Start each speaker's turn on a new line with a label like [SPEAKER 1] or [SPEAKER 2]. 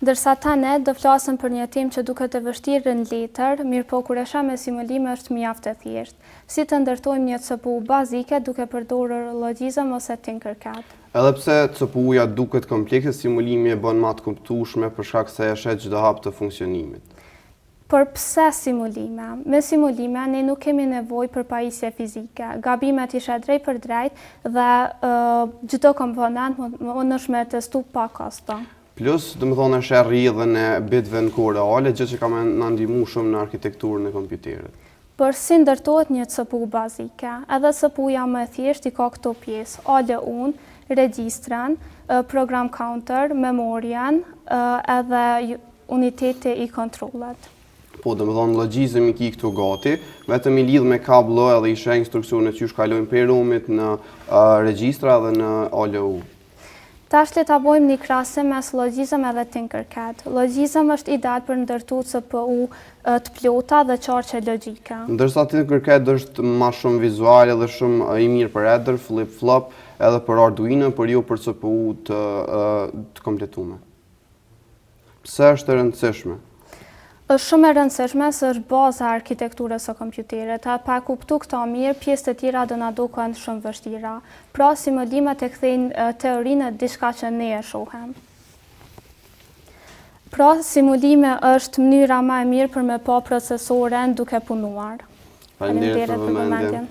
[SPEAKER 1] Ndërsa tani do flasim për një temë që duket e vështirë në letër, mirë po kur e shoh me simulime është mjaft e thjeshtë. Si të ndërtojmë një CPU bazike duke përdorur Logjizëm ose Tinkercad.
[SPEAKER 2] Edhe pse CPU-ja duket komplekse, simulimi e bën më të kuptueshme për shkak se e shet çdo hap të funksionimit.
[SPEAKER 1] Por pse simulime? Me simulime ne nuk kemi nevojë për pajisje fizike. Gabimet isha drejt për drejt dhe çdo komponent mund është me testu pa kosto.
[SPEAKER 2] Plus, domethënë është rrjedhën e bitëve në kohë reale, gjë që ka na ndihmu shumë në arkitekturën e kompjuterit.
[SPEAKER 1] Por si ndërtohet një CPU bazike? Edhe CPU-ja më e thjeshtë i ka këto pjesë: ALU, regjistran, program counter, memorian, edhe uniteti i kontrollet.
[SPEAKER 2] Po, domethënë Logjizëm i ki këtu gati, vetëm i lidh me kablo edhe i sheh instruksionet që shkalojnë prej ROM-it në regjistra dhe në ALU.
[SPEAKER 1] Tash le ta bëjmë një krahasim mes Logjizëm edhe Tinkercad. Logjizëm është ideal për ndërtu CPU të plota dhe qarqe logjike.
[SPEAKER 2] Ndërsa Tinkercad është më shumë vizual dhe shumë i mirë për header, flip-flop edhe për Arduino, por jo për CPU të kompletuar. Pse është e rëndësishme?
[SPEAKER 1] Është shumë e rëndësishme se është baza e arkitekturës së kompjuterit. Pa kuptu këto mirë, pjesët e tjera do na duken shumë vështira. Pra, simulimet e kthejnë teorinë në diçka që ne e shohim. Pra, simulime është mënyra më e mirë për me pa procesoren duke punuar.
[SPEAKER 2] Faleminderit për vëmendjen.